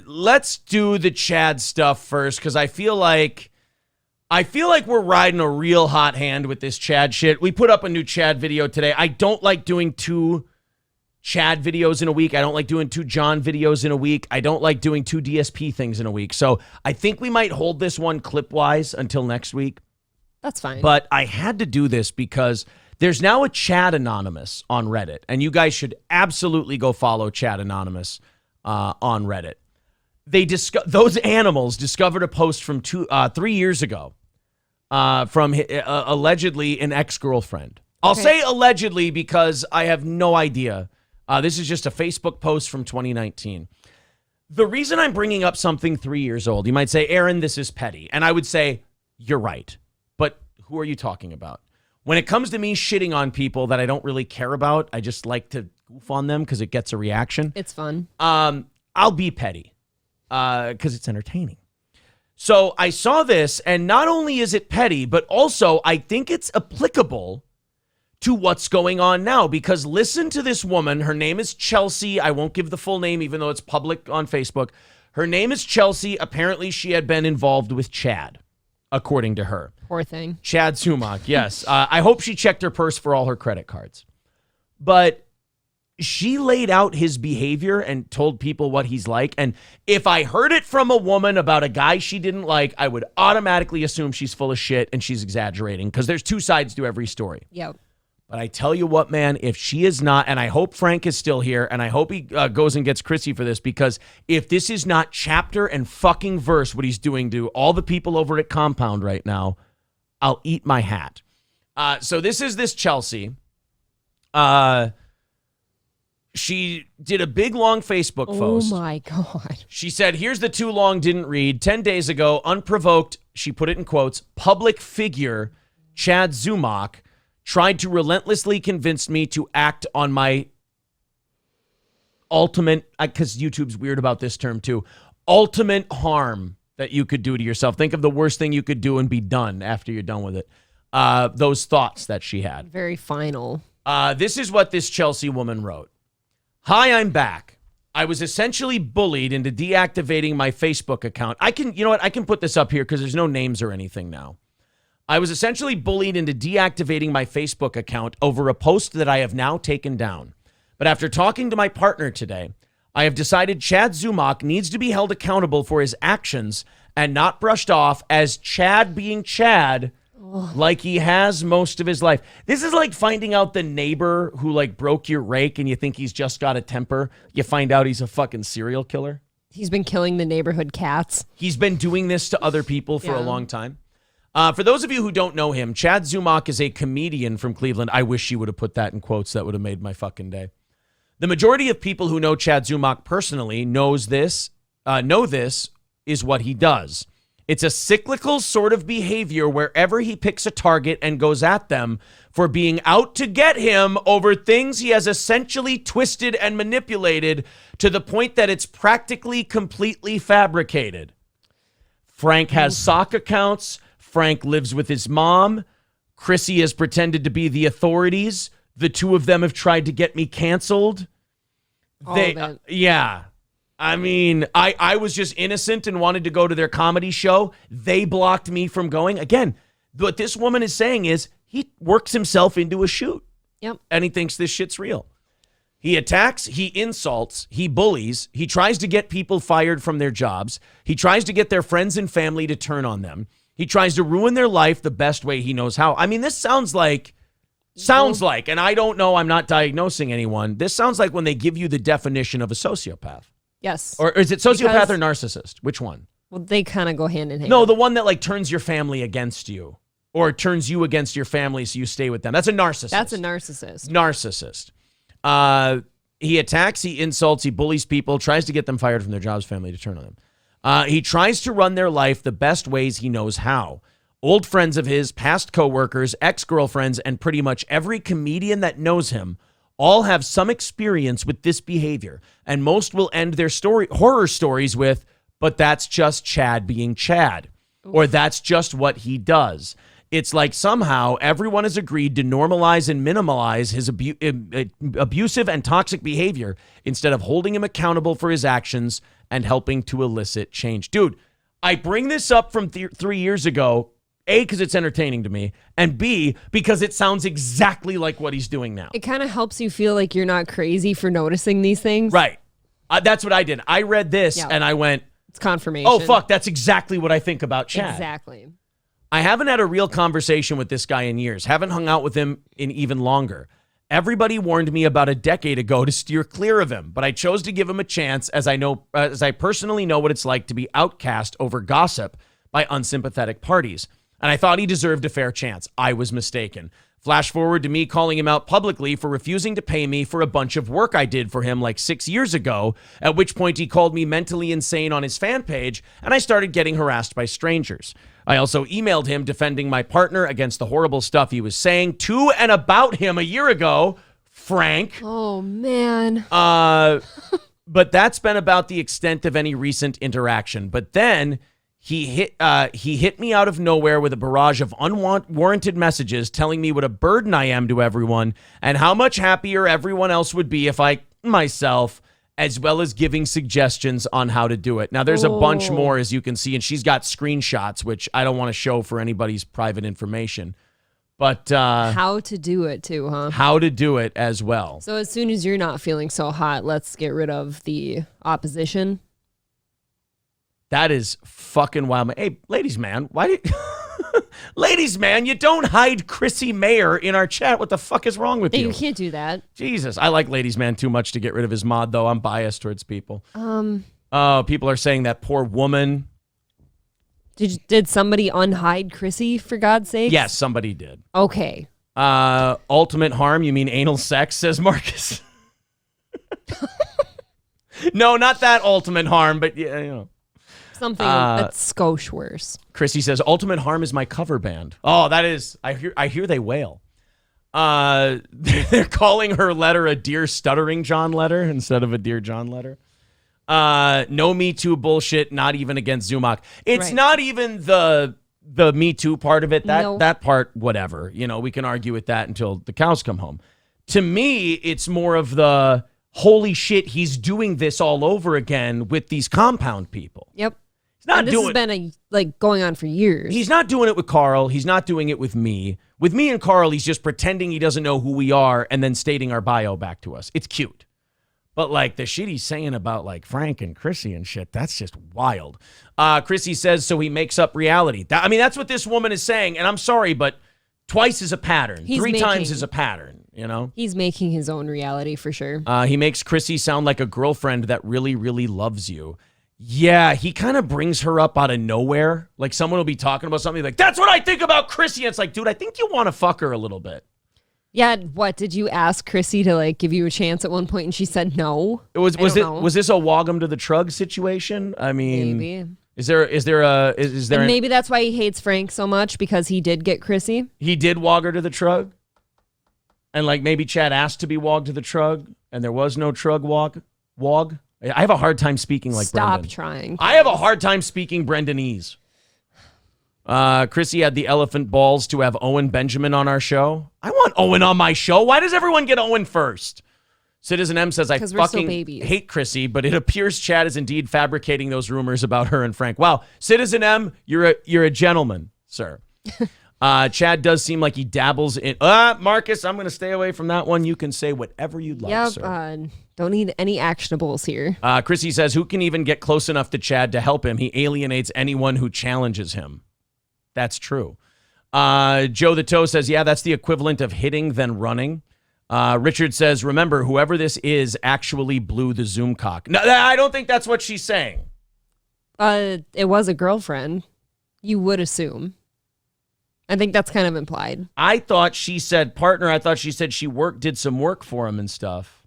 let's do the Chad stuff first, because I feel like we're riding a real hot hand with this Chad shit. We put up a new Chad video today. I don't like doing 2 Chad videos in a week. I don't like doing 2 John videos in a week. I don't like doing 2 DSP things in a week. So I think we might hold this one clip-wise until next week. That's fine. But I had to do this because there's now a Chad Anonymous on Reddit, and you guys should absolutely go follow Chad Anonymous on Reddit. Those animals discovered a post from 3 years ago from allegedly an ex-girlfriend. I'll say allegedly because I have no idea. This is just a Facebook post from 2019. The reason I'm bringing up something 3 years old, you might say, Aaron, this is petty. And I would say, you're right. But who are you talking about? When it comes to me shitting on people that I don't really care about, I just like to goof on them because it gets a reaction. It's fun. I'll be petty because it's entertaining. So I saw this, and not only is it petty, but also I think it's applicable to what's going on now, because listen to this woman. Her name is Chelsea. I won't give the full name, even though it's public on Facebook. Her name is Chelsea. Apparently, she had been involved with Chad, according to her. Poor thing. Chad Zumocks, yes. I hope she checked her purse for all her credit cards. But she laid out his behavior and told people what he's like. And if I heard it from a woman about a guy she didn't like, I would automatically assume she's full of shit and she's exaggerating, because there's 2 sides to every story. Yep. But I tell you what, man, if she is not, and I hope Frank is still here, and I hope he goes and gets Chrissy for this, because if this is not chapter and fucking verse what he's doing to all the people over at Compound right now, I'll eat my hat. So this is this Chelsea. She did a big, long Facebook post. Oh, my God. She said, here's the too long, didn't read. 10 days ago, unprovoked, she put it in quotes, public figure Chad Zumocks tried to relentlessly convince me to act on my ultimate, because YouTube's weird about this term too, ultimate harm that you could do to yourself. Think of the worst thing you could do and be done after you're done with it. Those thoughts that she had. Very final. This is what this Chelsea woman wrote. Hi, I'm back. I was essentially bullied into deactivating my Facebook account. You know what? I can put this up here because there's no names or anything now. I was essentially bullied into deactivating my Facebook account over a post that I have now taken down. But after talking to my partner today, I have decided Chad Zumocks needs to be held accountable for his actions and not brushed off as Chad being Chad like he has most of his life. This is like finding out the neighbor who like broke your rake and you think he's just got a temper. You find out he's a fucking serial killer. He's been killing the neighborhood cats. He's been doing this to other people for a long time. For those of you who don't know him, Chad Zumocks is a comedian from Cleveland. I wish she would have put that in quotes. That would have made my fucking day. The majority of people who know Chad Zumocks personally know this is what he does. It's a cyclical sort of behavior wherever he picks a target and goes at them for being out to get him over things he has essentially twisted and manipulated to the point that it's practically completely fabricated. Frank has sock accounts. Frank lives with his mom. Chrissy has pretended to be the authorities. The 2 of them have tried to get me canceled. Yeah. I mean, I was just innocent and wanted to go to their comedy show. They blocked me from going. Again, what this woman is saying is he works himself into a shoot. Yep. And he thinks this shit's real. He attacks, he insults, he bullies, he tries to get people fired from their jobs. He tries to get their friends and family to turn on them. He tries to ruin their life the best way he knows how. I mean, this sounds like, and I don't know, I'm not diagnosing anyone. This sounds like when they give you the definition of a sociopath. Yes. Or is it sociopath or narcissist? Which one? Well, they kind of go hand in hand. No, the one that like turns your family against you or turns you against your family so you stay with them. That's a narcissist. That's a narcissist. Narcissist. He attacks, he insults, he bullies people, tries to get them fired from their jobs, family to turn on them. He tries to run their life the best ways he knows how. Old friends of his, past coworkers, ex-girlfriends, and pretty much every comedian that knows him all have some experience with this behavior, and most will end their horror stories with, but that's just Chad being Chad, or that's just what he does. It's like somehow everyone has agreed to normalize and minimize his abusive and toxic behavior instead of holding him accountable for his actions and helping to elicit change. Dude, I bring this up from 3 years ago, A, because it's entertaining to me, and B, because it sounds exactly like what he's doing now. It kind of helps you feel like you're not crazy for noticing these things. Right. That's what I did. I read this and I went, it's confirmation. oh, fuck, that's exactly what I think about Chad. Exactly. I haven't had a real conversation with this guy in years. Haven't hung out with him in even longer. Everybody warned me about a decade ago to steer clear of him, but I chose to give him a chance as I personally know what it's like to be outcast over gossip by unsympathetic parties. And I thought he deserved a fair chance. I was mistaken. Flash forward to me calling him out publicly for refusing to pay me for a bunch of work I did for him like 6 years ago, at which point he called me mentally insane on his fan page, and I started getting harassed by strangers. I also emailed him defending my partner against the horrible stuff he was saying to and about him a year ago, Frank. Oh, man. But that's been about the extent of any recent interaction. But then he hit me out of nowhere with a barrage of unwarranted messages telling me what a burden I am to everyone and how much happier everyone else would be if I myself, as well as giving suggestions on how to do it. Now, there's a bunch more, as you can see, and she's got screenshots, which I don't want to show for anybody's private information. But how to do it too, huh? How to do it as well. So as soon as you're not feeling so hot, let's get rid of the opposition. That is fucking wild. Hey, ladies, man, why did... Ladies, man, you don't hide Chrissy Mayer in our chat. What the fuck is wrong with you? You can't do that. Jesus, I like Ladies, man too much to get rid of his mod, though. I'm biased towards people. People are saying that poor woman. Did somebody unhide Chrissy, for God's sake? Yes, somebody did. Okay. Ultimate harm, you mean anal sex, says Marcus. No, not that ultimate harm, but yeah, you know. Something that's skosh worse. Chrissy says, Ultimate Harm is my cover band. Oh, that is, I hear they wail. They're calling her letter a Dear Stuttering John letter instead of a Dear John letter. No Me Too bullshit, not even against Zumocks. It's not even the Me Too part of it. That part, whatever. You know, we can argue with that until the cows come home. To me, it's more of the, holy shit, he's doing this all over again with these compound people. Yep. Not this has been going on for years. He's not doing it with Carl. He's not doing it with me. With me and Carl, he's just pretending he doesn't know who we are and then stating our bio back to us. It's cute. But like the shit he's saying about like Frank and Chrissy and shit, that's just wild. Chrissy says, so he makes up reality. That's what this woman is saying. And I'm sorry, but twice is a pattern. Three times is a pattern, you know? He's making his own reality for sure. He makes Chrissy sound like a girlfriend that really, really loves you. Yeah, he kind of brings her up out of nowhere. Like someone will be talking about something like, that's what I think about Chrissy. And it's like, dude, I think you want to fuck her a little bit. Yeah, what? Did you ask Chrissy to give you a chance at one point and she said no? Was this a Wog 'em to the Trug situation? I mean, maybe. Is there and maybe that's why he hates Frank so much, because he did get Chrissy. He did wog her to the Trug? And maybe Chad asked to be wogged to the Trug and there was no Trug wog? I have a hard time speaking like Brendan. Stop trying. I have a hard time speaking Brendanese. Chrissy had the elephant balls to have Owen Benjamin on our show. I want Owen on my show. Why does everyone get Owen first? Citizen M says, I fucking hate Chrissy, but it appears Chad is indeed fabricating those rumors about her and Frank. Wow. Citizen M, you're a gentleman, sir. Chad does seem like he dabbles in... Marcus, I'm going to stay away from that one. You can say whatever you'd like, sir. Don't need any actionables here. Chrissy says, who can even get close enough to Chad to help him? He alienates anyone who challenges him. That's true. Joe the Toe says, yeah, that's the equivalent of hitting then running. Richard says, remember, whoever this is actually blew the Zoom cock. No, I don't think that's what she's saying. It was a girlfriend. You would assume. I think that's kind of implied. I thought she said partner. I thought she said she did some work for him and stuff.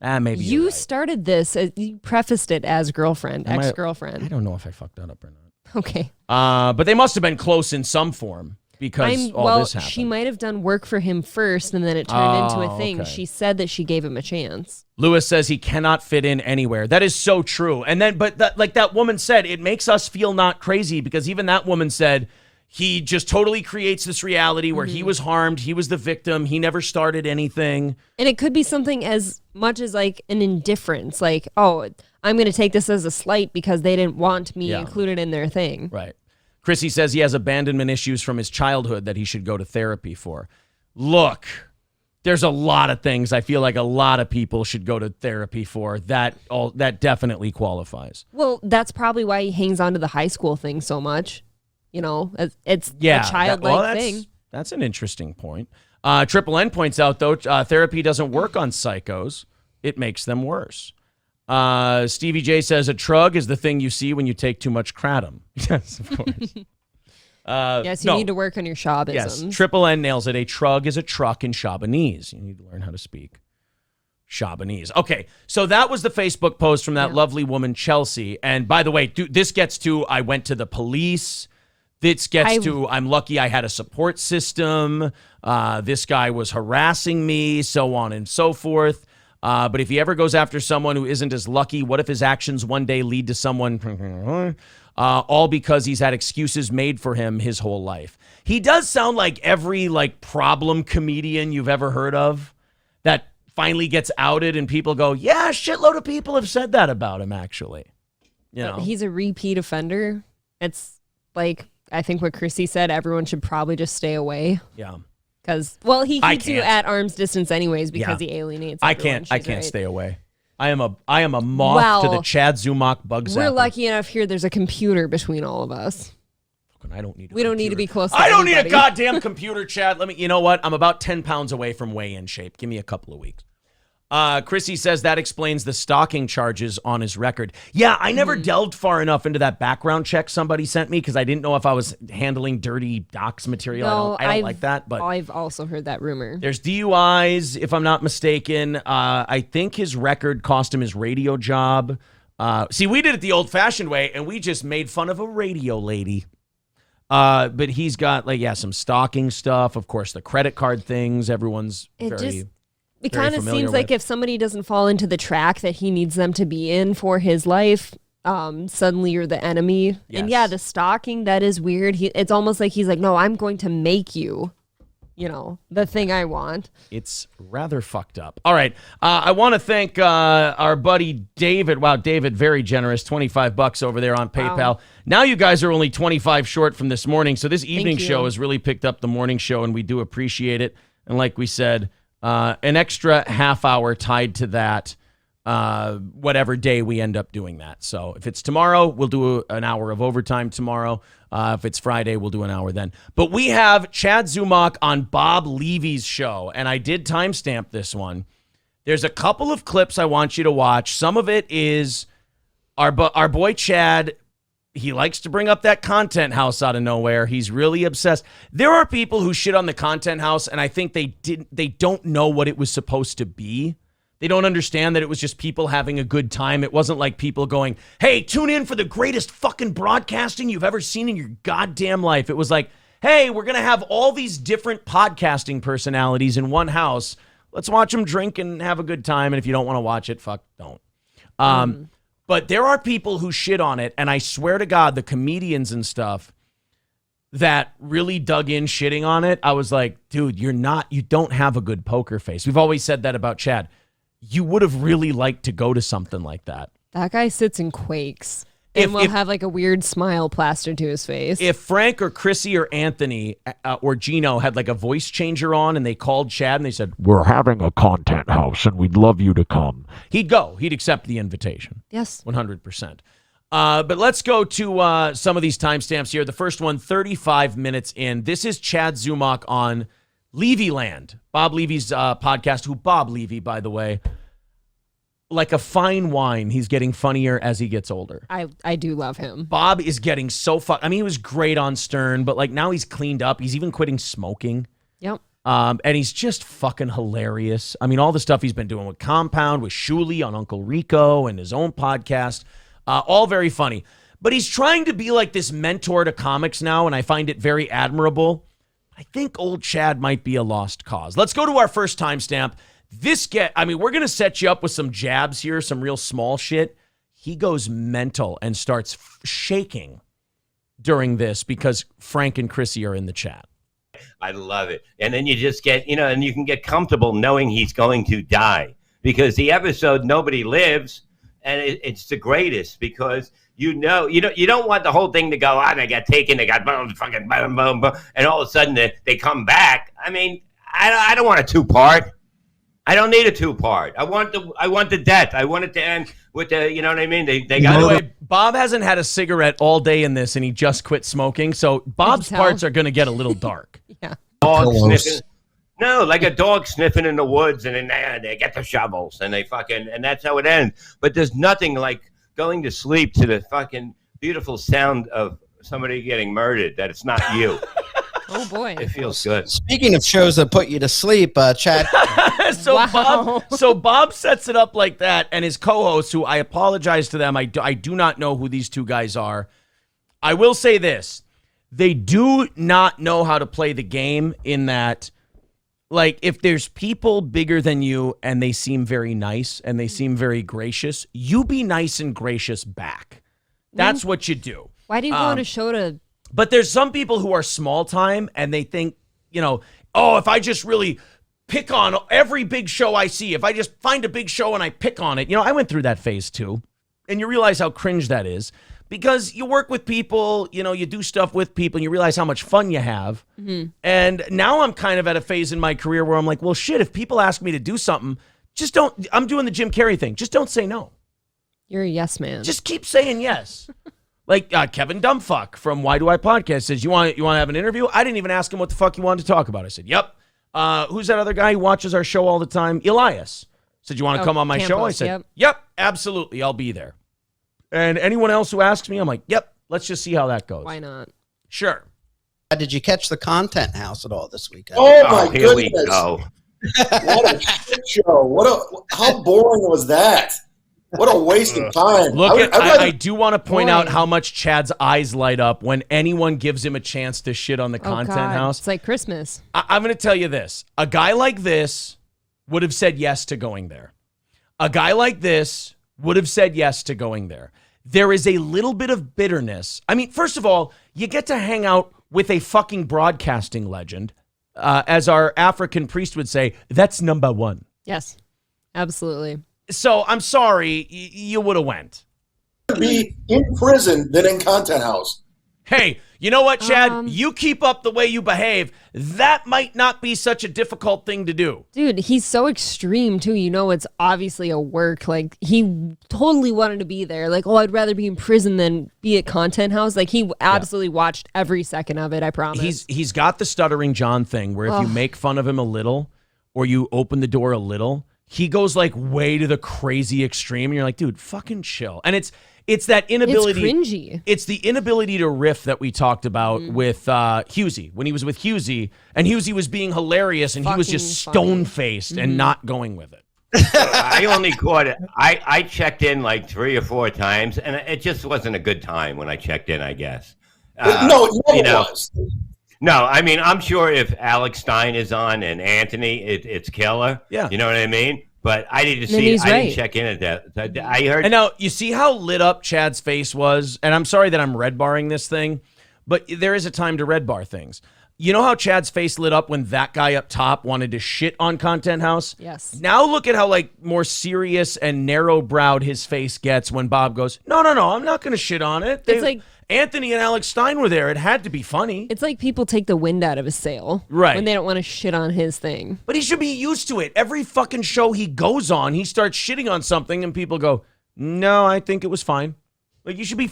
Maybe you right. started this. You prefaced it as girlfriend, ex-girlfriend. I don't know if I fucked that up or not. Okay. But they must have been close in some form because all this happened. She might have done work for him first, and then it turned into a thing. Okay. She said that she gave him a chance. Lewis says he cannot fit in anywhere. That is so true. And then, like that woman said, it makes us feel not crazy, because even that woman said he just totally creates this reality where he was harmed. He was the victim. He never started anything. And it could be something as much as an indifference. Like, oh, I'm going to take this as a slight because they didn't want me included in their thing. Right. Chrissy says he has abandonment issues from his childhood that he should go to therapy for. Look, there's a lot of things I feel like a lot of people should go to therapy for. That definitely qualifies. Well, that's probably why he hangs on to the high school thing so much. You know, it's a childlike thing. That's an interesting point. Triple N points out, though, therapy doesn't work on psychos. It makes them worse. Stevie J says a trug is the thing you see when you take too much kratom. Yes, of course. Yes, you need to work on your Shabbisms. Yes, Triple N nails it. A trug is a truck in Shabanese. You need to learn how to speak Shabanese. Okay, so that was the Facebook post from that lovely woman, Chelsea. And by the way, this gets to I went to the police. This gets to I'm lucky I had a support system. This guy was harassing me, so on and so forth. But if he ever goes after someone who isn't as lucky, what if his actions one day lead to someone, all because he's had excuses made for him his whole life? He does sound like every problem comedian you've ever heard of that finally gets outed and people go, yeah, a shitload of people have said that about him, actually. You know, he's a repeat offender. It's like, I think what Chrissy said, everyone should probably just stay away. Yeah. Because, well, he keeps you at arm's distance anyways because he alienates everyone. I can't stay away. I am a moth to the Chad Zumock bug zapper. We're lucky enough here. There's a computer between all of us. I don't need. We don't need to be close. I don't need a goddamn computer, Chad. You know what? I'm about 10 pounds away from weigh-in shape. Give me a couple of weeks. Chrissy says that explains the stalking charges on his record. Yeah, I never delved far enough into that background check somebody sent me because I didn't know if I was handling dirty docs material. No, I don't like that. But I've also heard that rumor. There's DUIs, if I'm not mistaken. I think his record cost him his radio job. See, we did it the old-fashioned way, and we just made fun of a radio lady. But he's got some stalking stuff. Of course, the credit card things. Everyone's It kind of seems like if somebody doesn't fall into the track that he needs them to be in for his life, suddenly you're the enemy. Yes. And the stalking, that is weird. It's almost like he's like, no, I'm going to make you, the thing I want. It's rather fucked up. All right. I want to thank our buddy David. Wow, David, very generous. $25 over there on PayPal. Wow. Now you guys are only 25 short from this morning. So this evening show has really picked up the morning show, and we do appreciate it. And like we said, an extra half hour tied to that, whatever day we end up doing that. So if it's tomorrow, we'll do an hour of overtime tomorrow. If it's Friday, we'll do an hour then. But we have Chad Zumock on Bob Levy's show, and I did timestamp this one. There's a couple of clips I want you to watch. Some of it is our boy Chad. He likes to bring up that content house out of nowhere. He's really obsessed. There are people who shit on the content house, and I think they don't know what it was supposed to be. They don't understand that it was just people having a good time. It wasn't like people going, hey, tune in for the greatest fucking broadcasting you've ever seen in your goddamn life. It was like, hey, we're going to have all these different podcasting personalities in one house. Let's watch them drink and have a good time. And if you don't want to watch it, fuck, don't. But there are people who shit on it, and I swear to God, the comedians and stuff that really dug in shitting on it, I was like, dude, you don't have a good poker face. We've always said that about Chad. You would have really liked to go to something like that. That guy sits and quakes and will have a weird smile plastered to his face. If Frank or Chrissy or Anthony or Gino had a voice changer on and they called Chad and they said, we're having a content house and we'd love you to come, he'd go. He'd accept the invitation. Yes. 100%. But let's go to some of these timestamps here. The first one, 35 minutes in. This is Chad Zumock on LevyLand, Bob Levy's podcast, who Bob Levy, by the way, like a fine wine, he's getting funnier as he gets older. I do love him. Bob is getting so he was great on Stern, but now he's cleaned up. He's even quitting smoking. Yep. And he's just fucking hilarious. I mean, all the stuff he's been doing with Compound, with Shuli on Uncle Rico and his own podcast, all very funny. But he's trying to be like this mentor to comics now, and I find it very admirable. I think old Chad might be a lost cause. Let's go to our first timestamp. We're going to set you up with some jabs here, some real small shit. He goes mental and starts shaking during this because Frank and Chrissy are in the chat. I love it. And then you just get, and you can get comfortable knowing he's going to die because the episode Nobody Lives, and it's the greatest because you don't want the whole thing to go. They got taken, they got boom, fucking boom, boom, boom, and all of a sudden they come back. I mean, I don't want a 2-part. I don't need a 2-part. I want the death. I want it to end with the, you know what I mean? They got. By the way, Bob hasn't had a cigarette all day in this, and he just quit smoking. So Bob's parts are going to get a little dark. Yeah. Dog sniffing. No, like a dog sniffing in the woods, and then they get the shovels, and and that's how it ends. But there's nothing like going to sleep to the fucking beautiful sound of somebody getting murdered. That it's not you. Oh boy, it feels good. Speaking of shows that put you to sleep, Chad. So Bob sets it up like that, and his co-hosts, who I apologize to them, I do not know who these two guys are. I will say this: they do not know how to play the game. In that, like, if there's people bigger than you and they seem very nice and they seem very gracious, you be nice and gracious back. That's what you do. Why do you go on a show to? But there's some people who are small time and they think, if I just really pick on every big show I see, if I just find a big show and I pick on it, I went through that phase too. And you realize how cringe that is because you work with people, you do stuff with people and you realize how much fun you have. Mm-hmm. And now I'm kind of at a phase in my career where I'm like, well, shit, if people ask me to do something, I'm doing the Jim Carrey thing. Just don't say no. You're a yes man. Just keep saying yes. Like Kevin Dumbfuck from Why Do I Podcast says, you want to have an interview? I didn't even ask him what the fuck he wanted to talk about. I said, yep. Who's that other guy who watches our show all the time? Elias. Said, you want to come on my show? I said, yep, absolutely. I'll be there. And anyone else who asks me, I'm like, yep, let's just see how that goes. Why not? Sure. Did you catch the Content House at all this weekend? Oh my goodness. Here we go. What a shit show. How boring was that? What a waste of time. Look, I do want to point out how much Chad's eyes light up when anyone gives him a chance to shit on the Content House. It's like Christmas. I'm going to tell you this. A guy like this would have said yes to going there. A guy like this would have said yes to going there. There is a little bit of bitterness. I mean, first of all, you get to hang out with a fucking broadcasting legend. As our African priest would say, that's number one. Yes, absolutely. So I'm sorry, you would have went. Be in prison than in Content House. Hey, you know what, Chad? You keep up the way you behave. That might not be such a difficult thing to do. Dude, he's so extreme, too. It's obviously a work. Like, he totally wanted to be there. Like, I'd rather be in prison than be at Content House. Like, he absolutely watched every second of it, I promise. He's got the Stuttering John thing where if you make fun of him a little or you open the door a little, he goes like way to the crazy extreme. And you're like, dude, fucking chill. And it's that inability. It's cringy. It's the inability to riff that we talked about with Husey. When he was with Husey, and Husey was being hilarious, and he was just stone-faced and not going with it. I only caught it. I checked in like 3 or 4 times, and it just wasn't a good time when I checked in, I guess. No, it was. No, I mean, I'm sure if Alex Stein is on and Anthony, it's killer. Yeah. You know what I mean? But I didn't see. I didn't check in at that. I heard. And now you see how lit up Chad's face was. And I'm sorry that I'm red barring this thing, but there is a time to red bar things. You know how Chad's face lit up when that guy up top wanted to shit on Content House? Yes. Now look at how like more serious and narrow browed his face gets when Bob goes, no, I'm not going to shit on it. It's like Anthony and Alex Stein were there. It had to be funny. It's like people take the wind out of his sail. Right. When they don't want to shit on his thing. But he should be used to it. Every fucking show he goes on, he starts shitting on something and people go, no, I think it was fine. Like you should be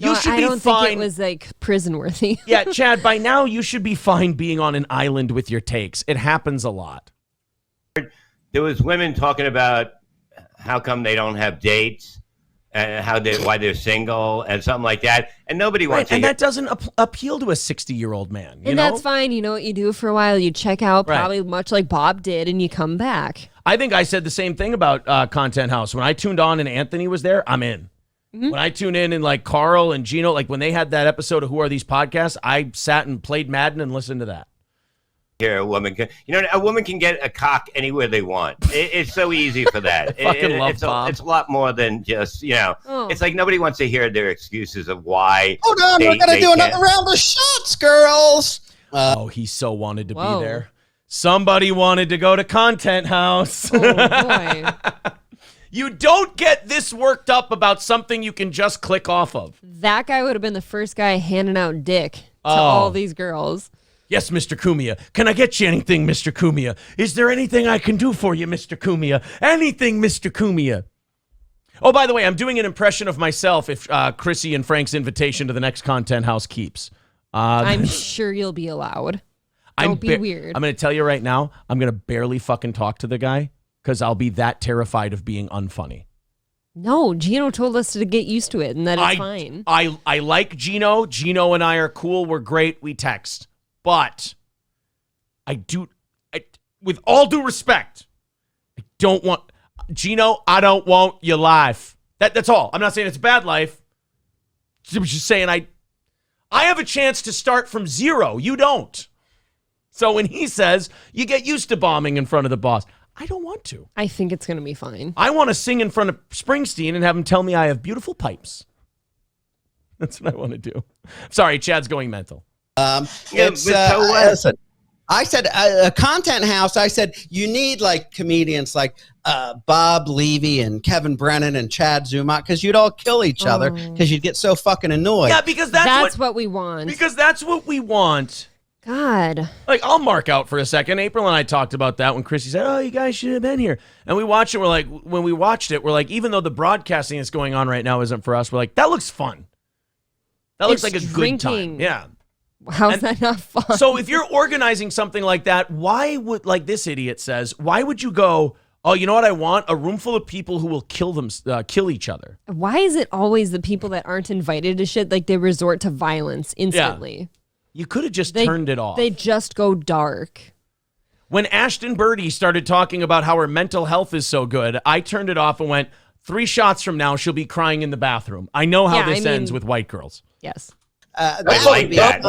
I don't think it was like prison worthy. Yeah, Chad, by now you should be fine being on an island with your takes. It happens a lot. There was women talking about how come they don't have dates. Why they're single and something like that, and nobody wants to. And that doesn't appeal to a 60-year-old man. And that's fine. You know what you do for a while? You check out, probably much like Bob did, and you come back. I think I said the same thing about Content House. When I tuned on and Anthony was there, I'm in. Mm-hmm. When I tune in and like Carl and Gino, like when they had that episode of Who Are These Podcasts, I sat and played Madden and listened to that. Here, a woman can, a woman can get a cock anywhere they want. It's so easy for that. Love Bob. It's a lot more than just, It's like nobody wants to hear their excuses of why. Hold on, we're gonna do another round of shots, girls. He so wanted to be there. Somebody wanted to go to Content House. Oh boy. You don't get this worked up about something you can just click off of. That guy would have been the first guy handing out dick to all these girls. Yes, Mr. Cumia. Can I get you anything, Mr. Cumia? Is there anything I can do for you, Mr. Cumia? Anything, Mr. Cumia. Oh, by the way, I'm doing an impression of myself if Chrissy and Frank's invitation to the next content house keeps. I'm sure you'll be allowed. Don't be weird. I'm going to tell you right now, I'm going to barely fucking talk to the guy because I'll be that terrified of being unfunny. No, Gino told us to get used to it, and that it's fine. I like Gino. Gino and I are cool. We're great. We text. But with all due respect, I don't want... Gino, I don't want your life. That's all. I'm not saying it's a bad life. I'm just saying I have a chance to start from zero. You don't. So when he says you get used to bombing in front of the boss, I don't want to. I think it's going to be fine. I want to sing in front of Springsteen and have him tell me I have beautiful pipes. That's what I want to do. Sorry, Chad's going mental. Listen, I said a content house. I said you need like comedians like Bob Levy and Kevin Brennan and Chad Zumocks because you'd all kill each other because you'd get so fucking annoyed. Yeah, because that's what we want. Because that's what we want. God. Like, I'll mark out for a second. April and I talked about that when Chrissy said, "Oh, you guys should have been here." And we watched it. We're like, when we watched it, we're like, even though the broadcasting that's going on right now isn't for us, we're like, that looks fun. That looks like a good time. Yeah. How's that not fun? So if you're organizing something like that, why would, like this idiot says, why would you go, oh, you know what I want? A room full of people who will kill each other. Why is it always the people that aren't invited to shit, like they resort to violence instantly? Yeah. You could have just turned it off. They just go dark. When Ashton Birdie started talking about how her mental health is so good, I turned it off and went, 3 shots from now, she'll be crying in the bathroom. I know how this ends with white girls. Yes. I like that.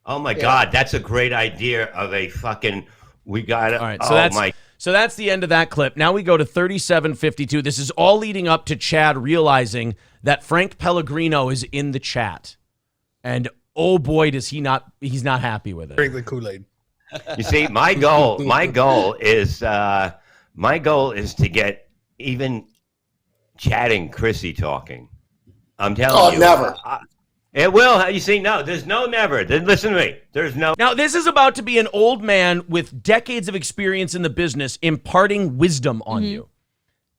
Oh my God, that's a great idea of a fucking. We got it. All right, so that's the end of that clip. Now we go to 37:52. This is all leading up to Chad realizing that Frank Pellegrino is in the chat, and oh boy, does he not? He's not happy with it. Drink the Kool-Aid. You see, my goal is to get even Chad and Chrissy talking. I'm telling you. Never. It will. You see, no, there's no never. Listen to me. There's no. Now, this is about to be an old man with decades of experience in the business imparting wisdom on you.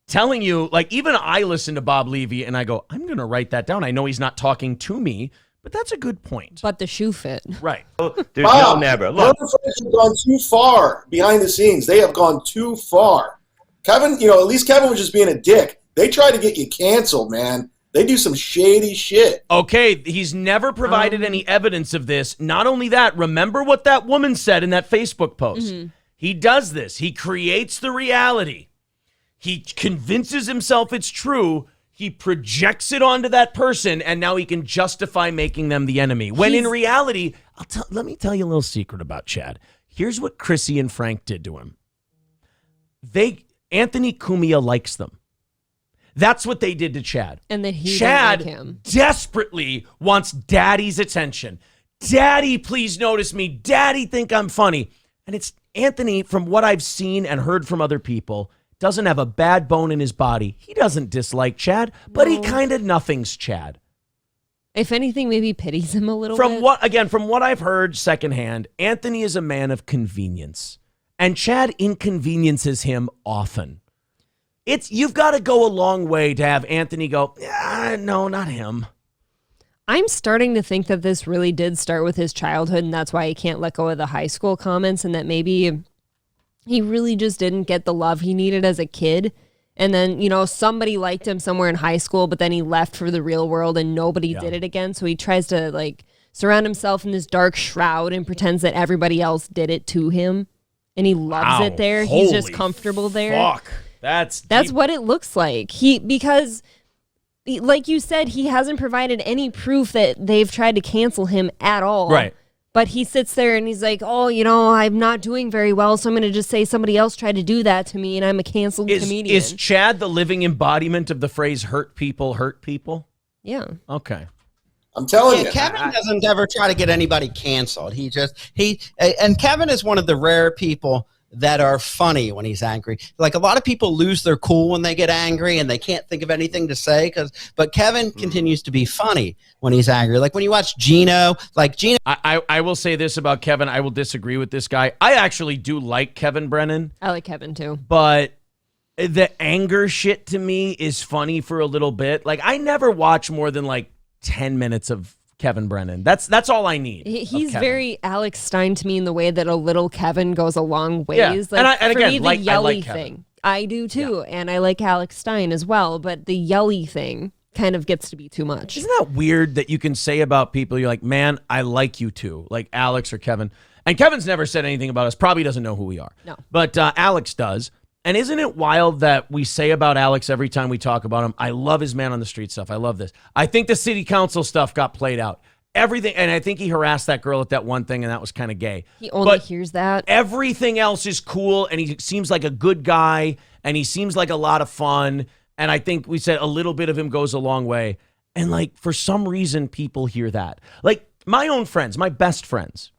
Telling you, like, even I listen to Bob Levy and I go, I'm going to write that down. I know he's not talking to me, but that's a good point. But the shoe fit. Right. There's no never. Look. Have gone too far behind the scenes. They have gone too far. Kevin, at least Kevin was just being a dick. They tried to get you canceled, man. They do some shady shit. Okay, he's never provided any evidence of this. Not only that, remember what that woman said in that Facebook post. He does this. He creates the reality. He convinces himself it's true. He projects it onto that person, and now he can justify making them the enemy. When in reality, let me tell you a little secret about Chad. Here's what Chrissy and Frank did to him. Anthony Cumia likes them. That's what they did to Chad. And that Chad didn't like him. Desperately wants daddy's attention. Daddy, please notice me. Daddy, think I'm funny. And it's Anthony, from what I've seen and heard from other people, doesn't have a bad bone in his body. He doesn't dislike Chad, but he kind of nothings Chad. If anything, maybe pities him a little bit. From what I've heard secondhand, Anthony is a man of convenience. And Chad inconveniences him often. You've got to go a long way to have Anthony go, no, not him. I'm starting to think that this really did start with his childhood, and that's why he can't let go of the high school comments, and that maybe he really just didn't get the love he needed as a kid. And then, somebody liked him somewhere in high school, but then he left for the real world and nobody did it again. So he tries to surround himself in this dark shroud and pretends that everybody else did it to him. And he loves it there. He's just comfortable there. Fuck. That's what it looks like. Because like you said, he hasn't provided any proof that they've tried to cancel him at all. Right. But he sits there and he's like, I'm not doing very well, so I'm going to just say somebody else tried to do that to me and I'm a canceled comedian. Is Chad the living embodiment of the phrase hurt people hurt people? Yeah. Okay. I'm telling you. Kevin doesn't ever try to get anybody canceled. And Kevin is one of the rare people that are funny when he's angry. Like a lot of people lose their cool when they get angry and they can't think of anything to say. But Kevin continues to be funny when he's angry. Like when you watch Gino, I will say this about Kevin. I will disagree with this guy. I actually do like Kevin Brennan. I like Kevin too. But the anger shit to me is funny for a little bit. Like I never watch more than like 10 minutes of Kevin Brennan. That's all I need. He's very Alex Stein to me in the way that a little Kevin goes a long ways. Yeah. Like, and for again, me, the like, yelly I like thing. I do too. Yeah. And I like Alex Stein as well. But the yelly thing kind of gets to be too much. Isn't that weird that you can say about people, you're like, man, I like you too, like Alex or Kevin. And Kevin's never said anything about us, probably doesn't know who we are. No. But Alex does. And isn't it wild that we say about Alex every time we talk about him, I love his man on the street stuff. I love this. I think the city council stuff got played out. Everything, and I think he harassed that girl at that one thing, and that was kind of gay. He only hears that. Everything else is cool, and he seems like a good guy, and he seems like a lot of fun. And I think we said a little bit of him goes a long way. And like for some reason, people hear that. Like my own friends, my best friends,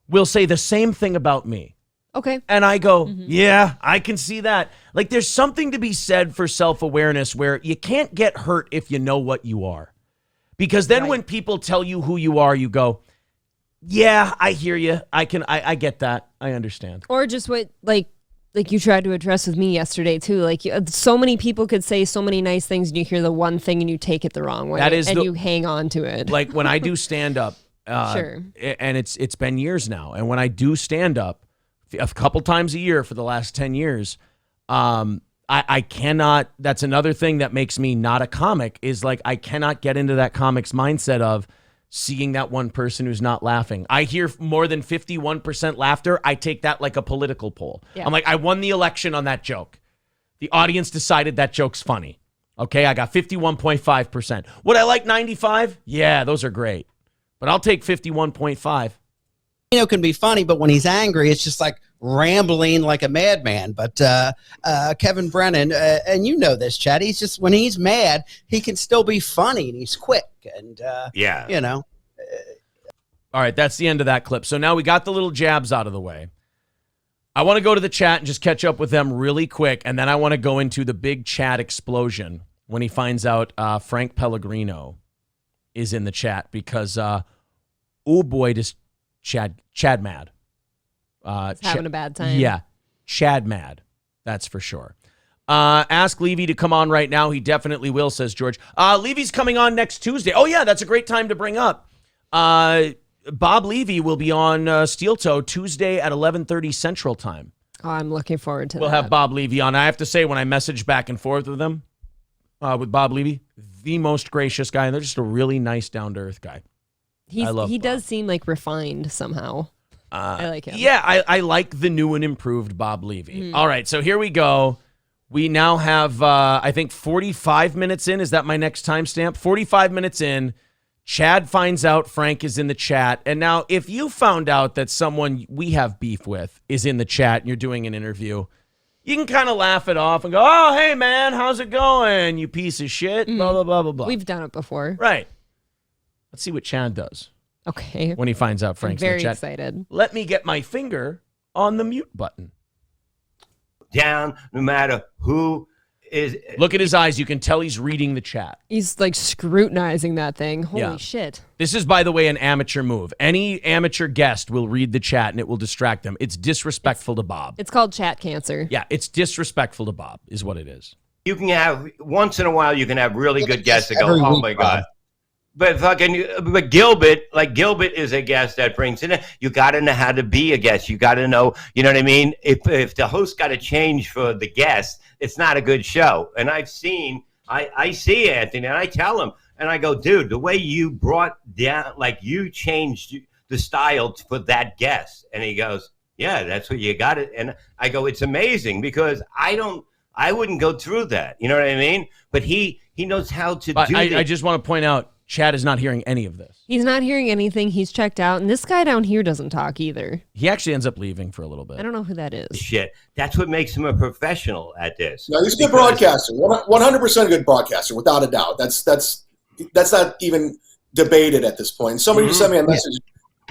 will say the same thing about me. Okay. And I go, yeah, I can see that. Like there's something to be said for self-awareness where you can't get hurt if you know what you are. Because then when people tell you who you are, you go, yeah, I hear you. I get that. I understand. Or just what, like you tried to address with me yesterday too. Like so many people could say so many nice things and you hear the one thing and you take it the wrong way. You hang on to it. Like when I do stand up, sure. And it's been years now. And when I do stand up a couple times a year for the last 10 years, I cannot, that's another thing that makes me not a comic is like, I cannot get into that comic's mindset of seeing that one person who's not laughing. I hear more than 51% laughter. I take that like a political poll. Yeah. I'm like, I won the election on that joke. The audience decided that joke's funny. Okay. I got 51.5%. Would I like 95? Yeah, those are great. But I'll take 51.5. Can be funny, but when he's angry, it's just like rambling like a madman. But Kevin Brennan, and you know this, Chad, he's just, when he's mad, he can still be funny and he's quick. And, All right, that's the end of that clip. So now we got the little jabs out of the way. I want to go to the chat and just catch up with them really quick, and then I want to go into the big chat explosion when he finds out Frank Pellegrino is in the chat because, oh boy, does Chad mad. He's having a bad time. Yeah, Chad mad. That's for sure. Ask Levy to come on right now. He definitely will, says George. Levy's coming on next Tuesday. Oh, yeah, that's a great time to bring up. Bob Levy will be on Steel Toe Tuesday at 11:30 Central Time. Oh, I'm looking forward to that. We'll have Bob Levy on. I have to say, when I message back and forth with him, with Bob Levy, the most gracious guy. And they're just a really nice, down-to-earth guy. He does seem like refined somehow. I like him. Yeah, I like the new and improved Bob Levy. All right, so here we go. We now have, I think, 45 minutes in. Is that my next timestamp? 45 minutes in. Chad finds out Frank is in the chat. And now, if you found out that someone we have beef with is in the chat and you're doing an interview, you can kind of laugh it off and go, oh, hey, man, how's it going, you piece of shit, blah, blah, blah, blah, blah. We've done it before. Right. Let's see what Chad does. Okay. When he finds out Frank's in the chat. Very excited. Let me get my finger on the mute button. Down, no matter who is. Look at his eyes. You can tell he's reading the chat. He's like scrutinizing that thing. Holy shit. This is, by the way, an amateur move. Any amateur guest will read the chat and it will distract them. It's disrespectful to Bob. It's called chat cancer. Yeah, it's disrespectful to Bob is what it is. You can have, once in a while, you can have really good guests that go, oh my God. But Gilbert is a guest that brings in it. You got to know how to be a guest. You got to know, you know what I mean? If the host got to change for the guest, it's not a good show. And I see Anthony, and I tell him, and I go, dude, the way you brought down, like you changed the style for that guest. And he goes, yeah, that's what you got it. And I go, it's amazing because I wouldn't go through that. You know what I mean? But he knows how to do it. I just want to point out, Chad is not hearing any of this. He's not hearing anything. He's checked out. And this guy down here doesn't talk either. He actually ends up leaving for a little bit. I don't know who that is. Shit. That's what makes him a professional at this. No, he's a good broadcaster. 100% a good broadcaster, without a doubt. That's not even debated at this point. Somebody just sent me a message.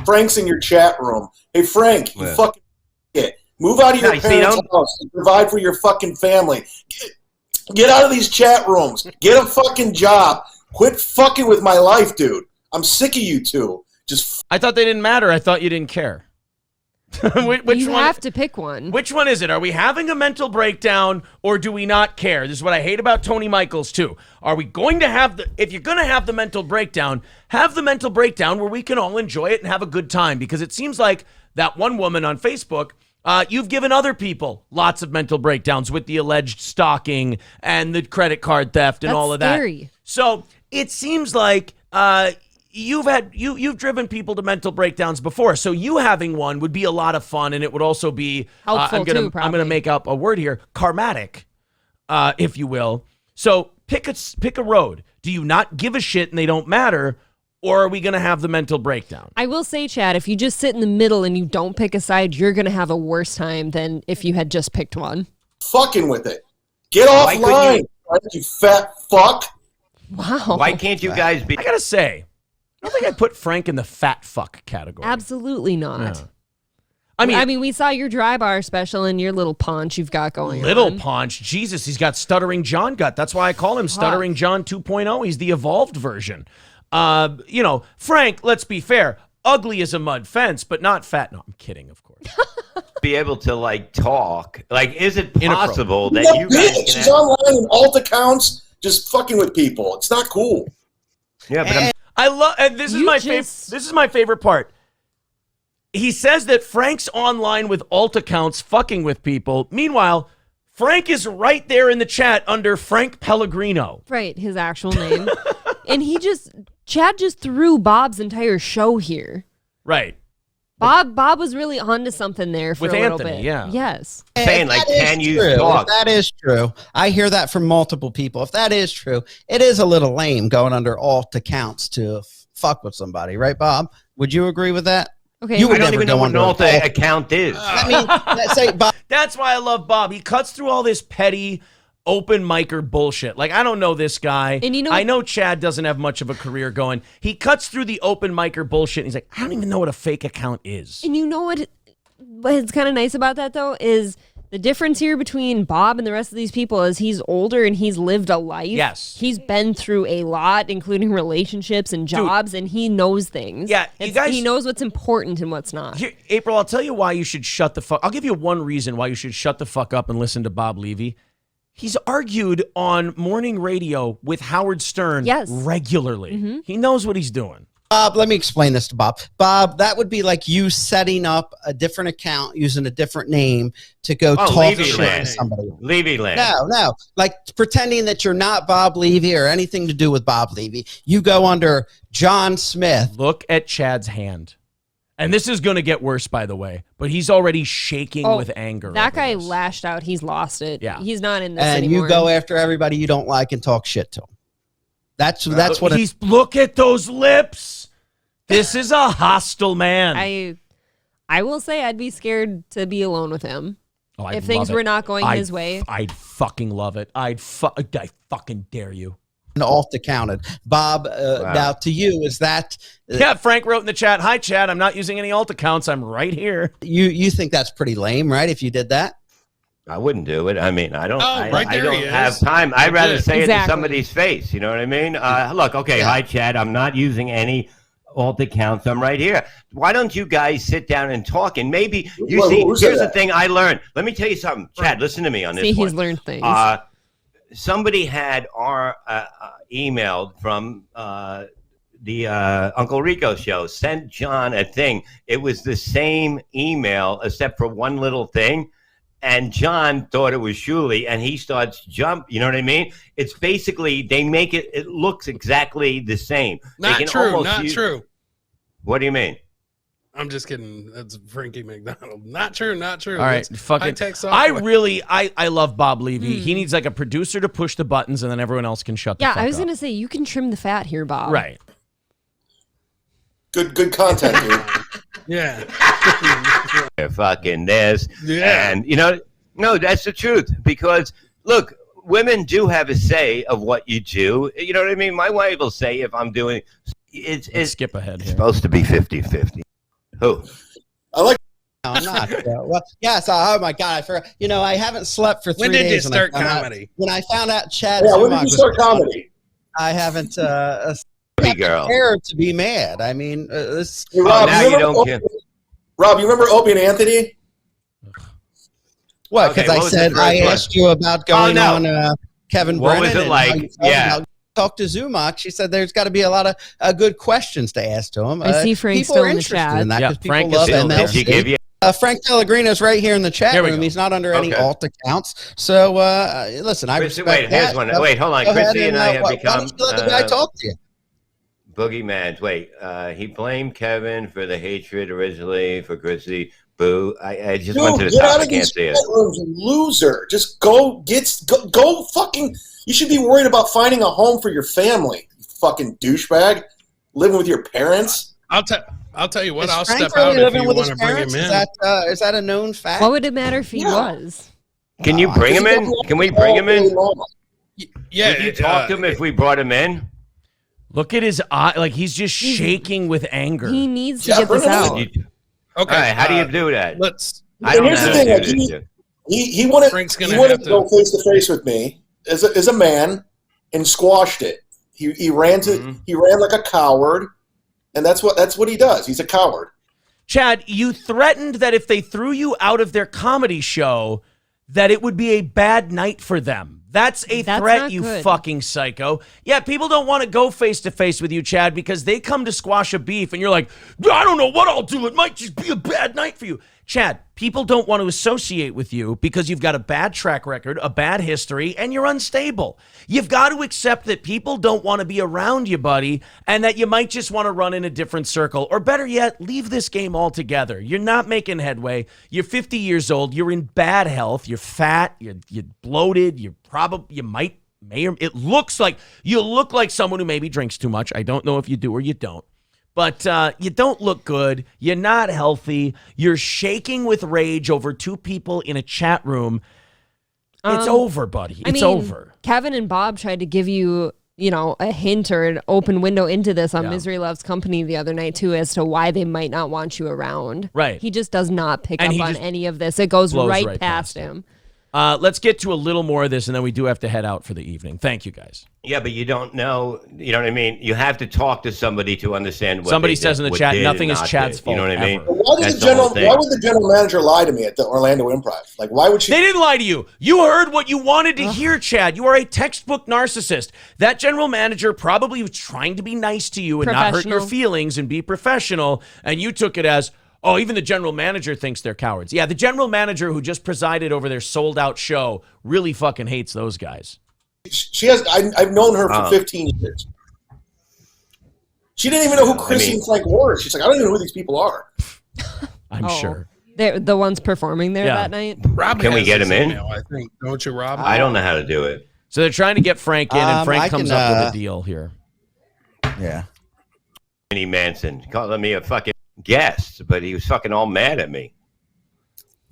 Frank's in your chat room. Hey, Frank, you fucking shit. Move out of your parents' house and provide for your fucking family. Get out of these chat rooms. Get a fucking job. Quit fucking with my life, dude. I'm sick of you two. I thought they didn't matter. I thought you didn't care. Which you one? have to pick one. Which one is it? Are we having a mental breakdown or do we not care? This is what I hate about Tony Michaels too. Are we going to have if you're going to have the mental breakdown, have the mental breakdown where we can all enjoy it and have a good time, because it seems like that one woman on Facebook, you've given other people lots of mental breakdowns with the alleged stalking and the credit card theft and all of that. Scary. So it seems like you've driven people to mental breakdowns before. So you having one would be a lot of fun, and it would also be helpful I'm gonna make up a word here, karmatic, if you will. So pick a road. Do you not give a shit and they don't matter? Or are we going to have the mental breakdown? I will say, Chad, if you just sit in the middle and you don't pick a side, you're going to have a worse time than if you had just picked one. Fucking with it. Get offline, you fat fuck. Wow. Why can't you guys be... I got to say, I don't think I'd put Frank in the fat fuck category. Absolutely not. Yeah. I mean, we saw your dry bar special and your little paunch you've got going on. Little paunch. Jesus, he's got Stuttering John gut. That's why I call him Stuttering John 2.0. He's the evolved version. Frank, let's be fair, ugly as a mud fence, but not fat. No, I'm kidding, of course. Be able to like talk. Like, is it possible that you guys can she's online in alt accounts just fucking with people? It's not cool. Yeah, but I love, and this is my favorite part. He says that Frank's online with alt accounts fucking with people. Meanwhile, Frank is right there in the chat under Frank Pellegrino. Right, his actual name. And Chad just threw Bob's entire show here. Right. Bob was really onto something there for with a little Anthony, bit. Yeah. Yes. Saying like, can you talk? If that is true, I hear that from multiple people. If that is true, it is a little lame going under alt accounts to fuck with somebody, right, Bob? Would you agree with that? Okay. I don't even know what an alt account is. I mean, say Bob. That's why I love Bob. He cuts through all this petty open micer bullshit. Like, I don't know this guy. And I know Chad doesn't have much of a career going. He cuts through the open micer bullshit. And he's like, I don't even know what a fake account is. And you know what's kind of nice about that, though, is the difference here between Bob and the rest of these people is he's older and he's lived a life. Yes. He's been through a lot, including relationships and jobs, and he knows things. Yeah, he knows what's important and what's not. Here, April, I'll tell you why you should shut the fuck. I'll give you one reason why you should shut the fuck up and listen to Bob Levy. He's argued on morning radio with Howard Stern regularly. Mm-hmm. He knows what he's doing. Bob, let me explain this to Bob. Bob, that would be like you setting up a different account using a different name to go talk shit to somebody. LevyLand. No. Like pretending that you're not Bob Levy or anything to do with Bob Levy. You go under John Smith. Look at Chad's hand. And this is going to get worse, by the way, but he's already shaking with anger. That guy lashed out. He's lost it. Yeah. He's not in this and anymore. You go after everybody you don't like and talk shit to them. That's what he's. Look at those lips. This is a hostile man. I will say I'd be scared to be alone with him if things were not going his way. I'd fucking love it. I fucking dare you. Alt accounted. Bob, now to you, is that... yeah, Frank wrote in the chat, hi, Chad, I'm not using any alt accounts. I'm right here. You think that's pretty lame, right, if you did that? I wouldn't do it. I mean, I don't have time. I'd rather say it to somebody's face. You know what I mean? Look, okay, hi, Chad, I'm not using any alt accounts. I'm right here. Why don't you guys sit down and talk? And maybe, here's the thing I learned. Let me tell you something. Chad, listen to me on this one. He's learned things. Somebody had our emailed from the Uncle Rico show, sent John a thing. It was the same email except for one little thing. And John thought it was Shuli, and he starts jump. You know what I mean? It's basically, they make it looks exactly the same. Not true. What do you mean? I'm just kidding. That's Frankie McDonald. Not true. All right, fucking. I love Bob Levy. He needs like a producer to push the buttons, and then everyone else can shut the fuck up. Yeah, I was gonna say you can trim the fat here, Bob. Right. Good content, dude. Yeah. Fucking this. Yeah. And no, that's the truth. Because look, women do have a say of what you do. You know what I mean? My wife will say if I'm doing. It's skip ahead. It's supposed to be 50-50. Who? I like No, I'm not. Well, yes. Oh my God, I forgot. I haven't slept for 3 days. When did you start comedy? When I found out Chad. Yeah, when did you start comedy? I haven't. Girl. Prepared to be mad. I mean, this. Hey, Rob, now you don't care. Rob, you remember Opie and Anthony? What? Because I said I asked you about going on Kevin Brennan. What was it like? Yeah. Talk to Zumocks. She said there's got to be a lot of good questions to ask to him. I see Frank people still are in the interested chat. in that Yeah, because Frank people is love still there. Did she give MLC. you? Frank Pellegrino's right here in the chat Here we room. go. He's not under any Okay. alt accounts. So listen, I Chrissy, respect wait, here's that. one. So Wait, hold on. go ahead Chrissy and I have why become don't you let the guy talk to you? boogeyman. Wait, he blamed Kevin for the hatred originally for Chrissy. Boo! I just went to the get top. out I of can't these see it. rooms, you loser. Just go fucking. You should be worried about finding a home for your family. You fucking douchebag, living with your parents. I'll tell you what. Is I'll Frank step really out if living you with want his to bring him parents? in. Is that a known fact? What would it matter if he was? Can you bring him in? Can we bring him in? Yeah. Would you talk to him if we brought him in? Look at his eye. Like he's just shaking with anger. He needs to Yeah, get this bring him out. Okay. Okay. All right. How do you do that? Let's. I don't know here's how the to thing, do like, this shit. He wanted Frank's he gonna wanted have to to- go face to face with me as a man and squashed it. He ran like a coward, and that's what he does. He's a coward. Chad, you threatened that if they threw you out of their comedy show, that it would be a bad night for them. That's a threat, not you good. fucking psycho. Yeah, people don't want to go face to face with you, Chad, because they come to squash a beef and you're like, I don't know what I'll do. It might just be a bad night for you. Chad, people don't want to associate with you because you've got a bad track record, a bad history, and you're unstable. You've got to accept that people don't want to be around you, buddy, and that you might just want to run in a different circle. Or better yet, leave this game altogether. You're not making headway. You're 50 years old. You're in bad health. You're fat. You're bloated. It looks like you look like someone who maybe drinks too much. I don't know if you do or you don't. But you don't look good. You're not healthy. You're shaking with rage over two people in a chat room. It's over, buddy. It's over. Kevin and Bob tried to give you, a hint or an open window into this on Misery Loves Company the other night, too, as to why they might not want you around. Right. He just does not pick And up he on just any of this. It goes blows right right past past him. Let's get to a little more of this, and then we do have to head out for the evening. Thank you, guys. Yeah, but you don't know. You know what I mean? You have to talk to somebody to understand what Somebody they says did, in the what chat, did nothing and is not Chad's did. fault. You know what I mean? Ever. Why That's the whole thing. would the general manager lie to me at the Orlando Improv? Like, why would she? They didn't lie to you. You heard what you wanted to hear, Chad. You are a textbook narcissist. That general manager probably was trying to be nice to you and not hurt your Professional. feelings and be professional, and you took it as, oh, even the general manager thinks they're cowards. Yeah, the general manager who just presided over their sold-out show really fucking hates those guys. She has. I've known her for 15 years. She didn't even know who Chrissy and Frank were. She's like, I don't even know who these people are. I'm sure. They're the ones performing there Yeah. that night. Rob Can we has get his him in? email, I think. Don't you, Rob? I don't know how to do it. So they're trying to get Frank in, and Frank I comes can, up with a deal here. Yeah. Vinnie Manson calling me a fucking guest, but he was fucking all mad at me.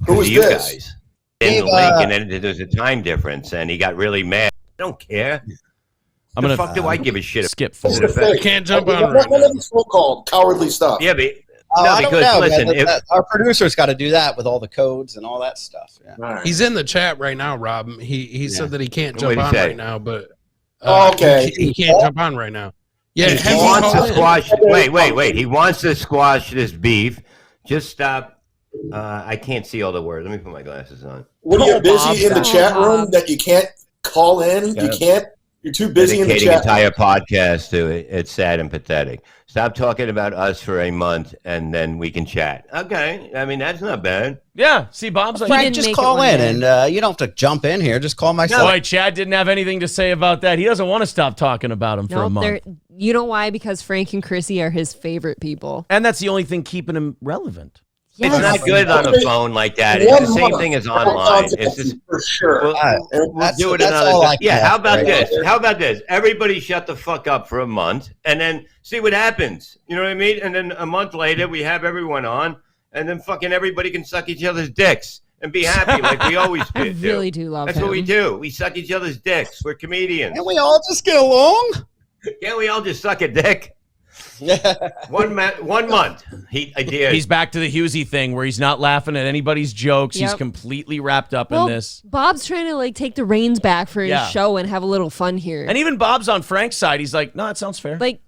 Who was you this? guys in the link, and then there's a time difference, and he got really mad. I don't care. I'm The gonna fuck do I give a shit? skip It's forward. the fake. can't jump Like, on none right now. of this so-called cowardly stuff. Yeah, but I don't because know, listen, man. if, Our producer's got to do that with all the codes and all that stuff. Yeah. All right. He's in the chat right now, Rob. He said that he can't What'd jump he on say? right now, but Okay. he can't jump on right now. Yeah, he have him wants call to in. squash. Wait. He wants to squash this beef. Just stop. I can't see all the words. Let me put my glasses on. When you're busy Bob, in the stop. chat room Bob. that you can't call in, you can't. You're too busy in the Dedicating chat. entire podcast to it. It's sad and pathetic. Stop talking about us for a month, and then we can chat. Okay, I mean that's not bad. Yeah, see, Bob's like, He Frank, didn't just make it call one in, day. and you don't have to jump in here. Just call myself. boy, Chad didn't have anything to say about that. He doesn't want to stop talking about him for a Nope, month. you know why? Because Frank and Chrissy are his favorite people. And that's the only thing keeping him relevant. It's not good on a phone like that. It's the same thing as online. It's just for sure. we'll do it that's another all time. I Yeah, can how about ask, right? this? How about this? Everybody shut the fuck up for a month and then see what happens. You know what I mean? And then a month later, we have everyone on, and then fucking everybody can suck each other's dicks and be happy like we always I do. really do love That's him. what we do. We suck each other's dicks. We're comedians. Can't we all just get along? Can't we all just suck a dick? 1 month. I did. He's back to the Husey thing where he's not laughing at anybody's jokes. He's completely wrapped up in this. Bob's trying to like take the reins back for his show and have a little fun here. And even Bob's on Frank's side. He's like, no, that sounds fair. Like,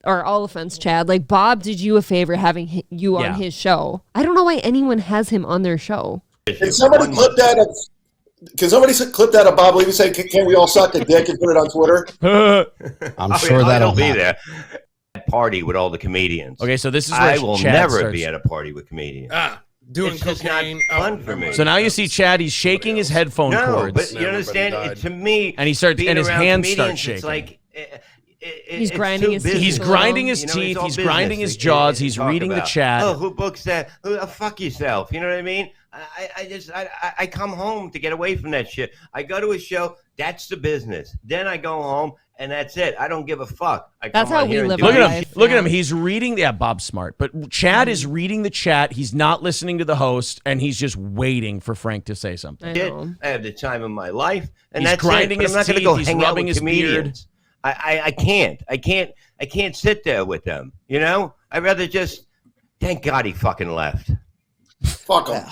or all offense, Chad. Like, Bob did you a favor having you on his show. I don't know why anyone has him on their show. Can somebody clip that? Can somebody clip that of Bob Levy saying, "Can we all suck a dick?" and put it on Twitter? I'm sure that'll be there. Party with all the comedians. Okay, so this is where I will Chad never starts. be at a party with comedians. Doing cocaine. Fun for me. So now you see Chad. He's shaking his headphone cords. But you understand? To me, and he starts, and his hands start shaking. It's like he's grinding his teeth. He's grinding his teeth. He's grinding his jaws. He's reading the chat. Oh, who books that? Fuck yourself. You know what I mean? I come home to get away from that shit. I go to a show. That's the business. Then I go home, and that's it. I don't give a fuck. That's how we live. Look at him. Look at him. He's reading. Yeah, Bob's smart, but Chad is reading the chat. He's not listening to the host, and he's just waiting for Frank to say something. I have the time of my life, and he's that's grinding it. his teeth. He's rubbing his beard. I can't sit there with them. You know, I'd rather just. Thank God he fucking left. Fuck him.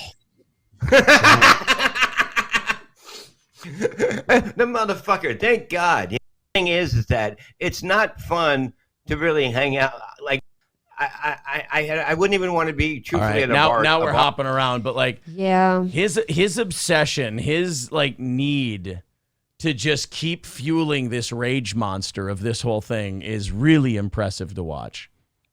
The motherfucker. Thank God. The thing is that it's not fun to really hang out. Like I wouldn't even want to be truthfully at a bar. Now we're hopping around, but like his obsession, his like need to just keep fueling this rage monster of this whole thing is really impressive to watch.